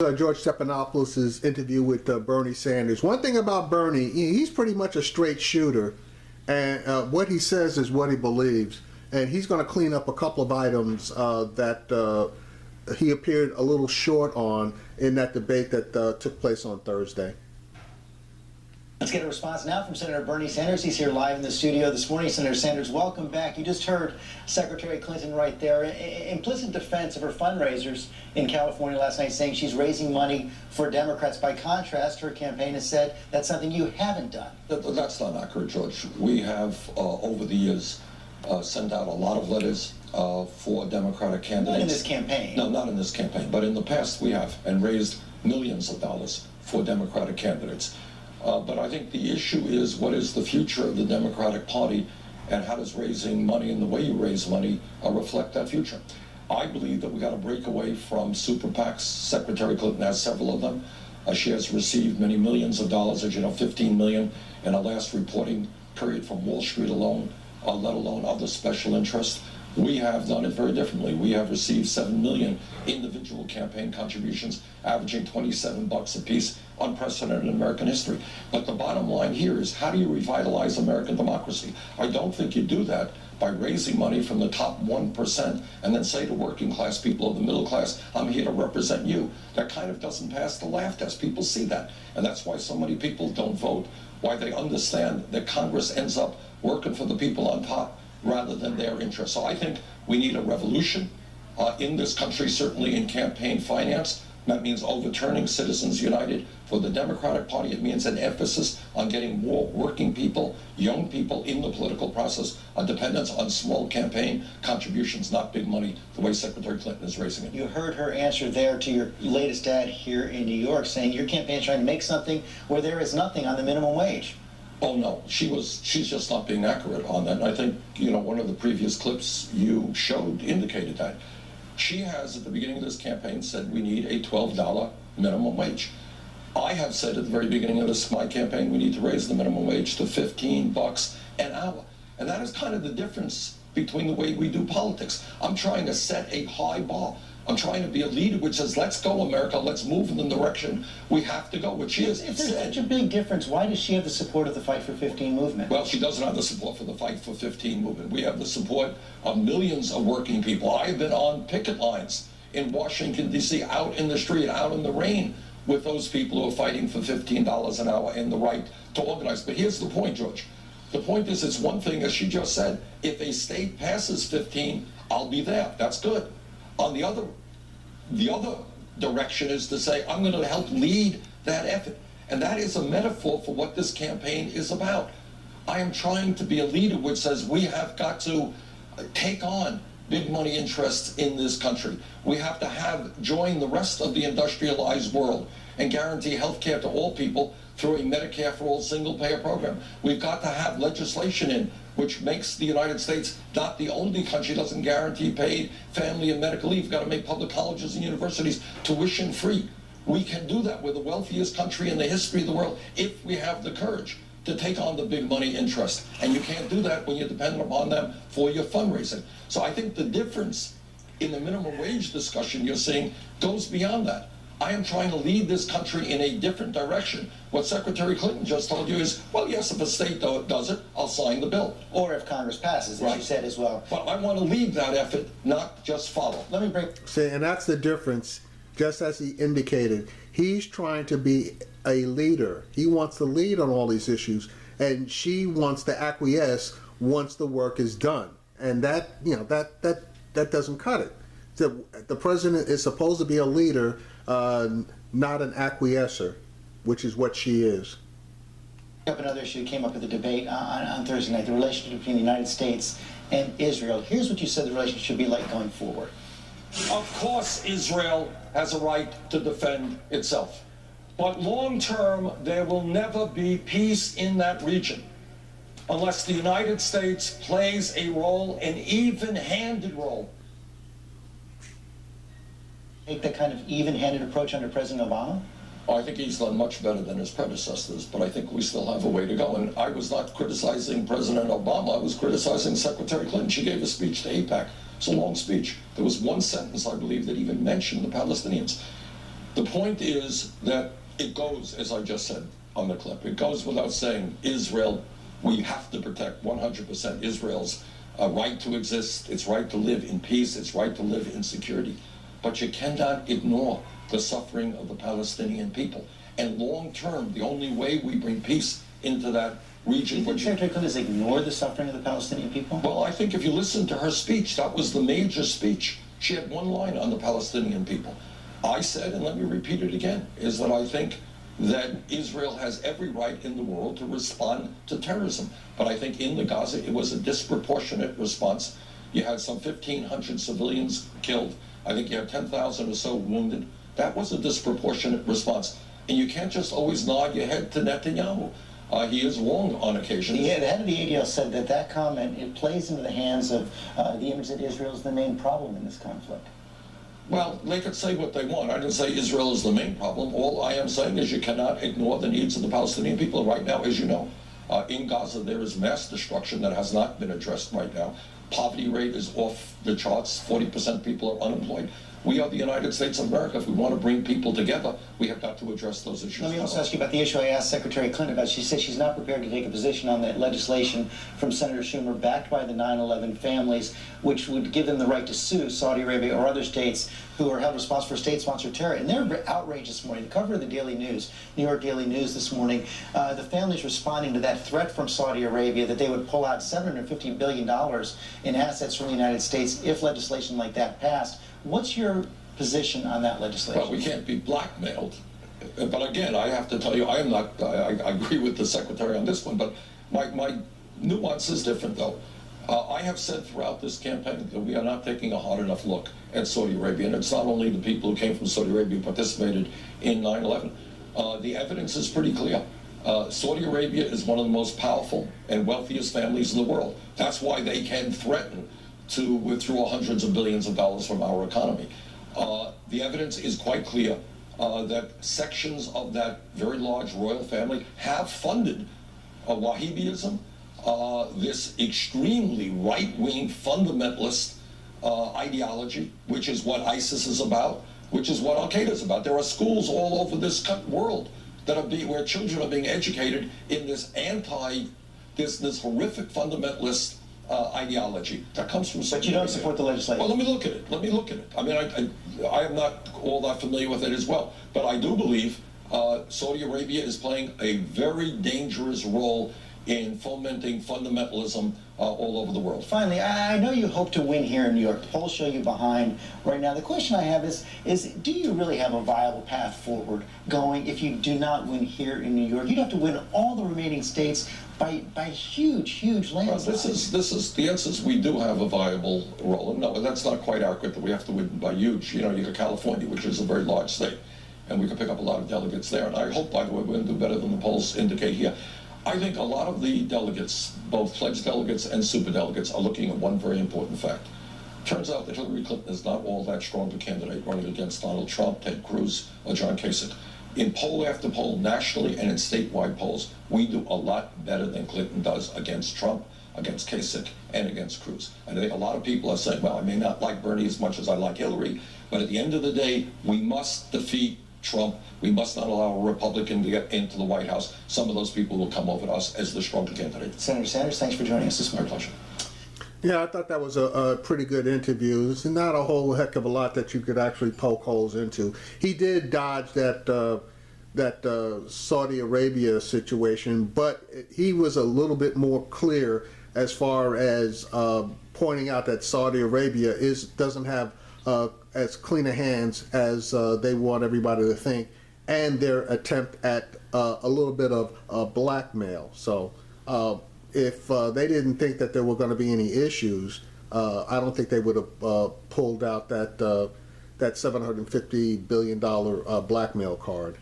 George Stephanopoulos' interview with Bernie Sanders. One thing about Bernie, he's pretty much a straight shooter, and what he says is what he believes. And he's going to clean up a couple of items that he appeared a little short on in that debate that took place on Thursday. Let's get a response now from Senator Bernie Sanders. He's here live in the studio this morning. Senator Sanders, welcome back. You just heard Secretary Clinton right there, implicit defense of her fundraisers in California last night, saying she's raising money for Democrats. By contrast, her campaign has said that's something you haven't done. That's not accurate, George. We have, over the years, sent out a lot of letters for Democratic candidates. Not in this campaign. No, not in this campaign. But in the past, we have, and raised millions of dollars for Democratic candidates. But I think the issue is, what is the future of the Democratic Party, and how does raising money and the way you raise money reflect that future? I believe that we got to break away from super PACs. Secretary Clinton has several of them. She has received many millions of dollars, as you know, 15 million in our last reporting period from Wall Street alone, let alone other special interests. We have done it very differently. We have received 7 million individual campaign contributions, averaging $27 a piece, unprecedented in American history. But the bottom line here is, how do you revitalize American democracy? I don't think you do that by raising money from the top 1% and then say to working class people or the middle class, I'm here to represent you. That kind of doesn't pass the laugh test. People see that. And that's why so many people don't vote, why they understand that Congress ends up working for the people on top rather than their interests. So I think we need a revolution in this country, certainly in campaign finance. That means overturning Citizens United. For the Democratic Party, it means an emphasis on getting more working people, young people in the political process, a dependence on small campaign contributions, not big money, the way Secretary Clinton is raising it. You heard her answer there to your latest ad here in New York, saying your campaign is trying to make something where there is nothing on the minimum wage. Oh no, she's just not being accurate on that. And I think, one of the previous clips you showed indicated that. She has, at the beginning of this campaign, said we need a $12 minimum wage. I have said at the very beginning of my campaign, we need to raise the minimum wage to $15 an hour. And that is kind of the difference between the way we do politics. I'm trying to set a high bar. I'm trying to be a leader which says, let's go, America, let's move in the direction we have to go, which she has If there's such a big difference, why does she have the support of the Fight for 15 movement? Well, she doesn't have the support for the Fight for 15 movement. We have the support of millions of working people. I have been on picket lines in Washington, D.C., out in the street, out in the rain, with those people who are fighting for $15 an hour and the right to organize. But here's the point, George. The point is, it's one thing, as she just said, if a state passes 15, I'll be there. That's good. On the other direction is to say, I'm going to help lead that effort. And that is a metaphor for what this campaign is about. I am trying to be a leader which says we have got to take on big money interests in this country. We have to join the rest of the industrialized world and guarantee health care to all people through a Medicare for all single-payer program. We've got to have legislation in which makes the United States not the only country that doesn't guarantee paid family and medical leave. We've got to make public colleges and universities tuition-free. We can do that. We're the wealthiest country in the history of the world if we have the courage to take on the big money interest. And you can't do that when you're dependent upon them for your fundraising. So I think the difference in the minimum wage discussion you're seeing goes beyond that. I am trying to lead this country in a different direction. What Secretary Clinton just told you is, well, yes, if a state does it, I'll sign the bill. Or if Congress passes, as you said as well. But I want to lead that effort, not just follow. Let me break. See, and that's the difference, just as he indicated. He's trying to be a leader. He wants to lead on all these issues, and she wants to acquiesce once the work is done. And that, that doesn't cut it. The president is supposed to be a leader, not an acquiescer, which is what she is. Up another issue came up at the debate on Thursday night, the relationship between the United States and Israel. Here's what you said the relationship should be like going forward. Of course, Israel has a right to defend itself. But long term, there will never be peace in that region unless the United States plays a role, an even-handed role. Take that kind of even-handed approach under President Obama? I think he's done much better than his predecessors, but I think we still have a way to go. And I was not criticizing President Obama, I was criticizing Secretary Clinton. She gave a speech to AIPAC. It's a long speech. There was one sentence, I believe, that even mentioned the Palestinians. The point is that it goes, as I just said on the clip, it goes without saying, Israel, we have to protect 100% Israel's right to exist, its right to live in peace, its right to live in security. But you cannot ignore the suffering of the Palestinian people. And long term, the only way we bring peace into that region. Do you think Secretary Clinton has ignored the suffering of the Palestinian people? Well, I think if you listen to her speech, that was the major speech. She had one line on the Palestinian people. I said, and let me repeat it again, is that I think that Israel has every right in the world to respond to terrorism. But I think in the Gaza, it was a disproportionate response. You had some 1,500 civilians killed. I think you had 10,000 or so wounded. That was a disproportionate response. And you can't just always nod your head to Netanyahu. He is wrong on occasion. Yeah, the head of the ADL said that that comment, it plays into the hands of the image that Israel is the main problem in this conflict. Well, they could say what they want. I didn't say Israel is the main problem. All I am saying is you cannot ignore the needs of the Palestinian people. Right now, as you know, in Gaza, there is mass destruction that has not been addressed right now. Poverty rate is off the charts. 40% people are unemployed. We are the United States of America. If we want to bring people together, we have got to address those issues. Let me also ask you about the issue I asked Secretary Clinton about. She said she's not prepared to take a position on that legislation from Senator Schumer backed by the 9/11 families, which would give them the right to sue Saudi Arabia or other states who are held responsible for state-sponsored terror. And they're outraged this morning. The cover of the Daily News, New York Daily News this morning, the families responding to that threat from Saudi Arabia that they would pull out $750 billion in assets from the United States if legislation like that passed. What's your position on that legislation? Well, we can't be blackmailed. But again, I have to tell you, I agree with the Secretary on this one, but my nuance is different, though. I have said throughout this campaign that we are not taking a hard enough look at Saudi Arabia, and it's not only the people who came from Saudi Arabia who participated in 9/11. The evidence is pretty clear. Saudi Arabia is one of the most powerful and wealthiest families in the world. That's why they can threaten to withdraw hundreds of billions of dollars from our economy. The evidence is quite clear that sections of that very large royal family have funded Wahhabism, this extremely right-wing fundamentalist ideology, which is what ISIS is about, which is what Al-Qaeda is about. There are schools all over this world that are where children are being educated in this this horrific fundamentalist ideology that comes from. But you don't support the legislation. Well, let me look at it. Let me look at it. I mean, I am not all that familiar with it as well, but I do believe Saudi Arabia is playing a very dangerous role in fomenting fundamentalism all over the world. Finally, I know you hope to win here in New York. The polls show you behind right now. The question I have is do you really have a viable path forward going if you do not win here in New York? You'd have to win all the remaining states by huge landslides. Well, the answer is we do have a viable role. And no, that's not quite accurate that we have to win by huge. You know, you got California, which is a very large state, and we can pick up a lot of delegates there. And I hope, by the way, we're going to do better than the polls indicate here. I think a lot of the delegates, both pledged delegates and superdelegates, are looking at one very important fact. Turns out that Hillary Clinton is not all that strong a candidate running against Donald Trump, Ted Cruz, or John Kasich. In poll after poll, nationally and in statewide polls, we do a lot better than Clinton does against Trump, against Kasich, and against Cruz. And I think a lot of people are saying, well, I may not like Bernie as much as I like Hillary, but at the end of the day, we must defeat Trump. We must not allow a Republican to get into the White House. Some of those people will come over to us as the stronger candidate. Senator Sanders, thanks for joining us this morning. My pleasure. Yeah, I thought that was a pretty good interview. There's not a whole heck of a lot that you could actually poke holes into. He did dodge that Saudi Arabia situation, but he was a little bit more clear as far as pointing out that Saudi Arabia doesn't have as clean a hands as they want everybody to think, and their attempt at a little bit of blackmail. So if they didn't think that there were going to be any issues, I don't think they would have pulled out that $750 billion blackmail card.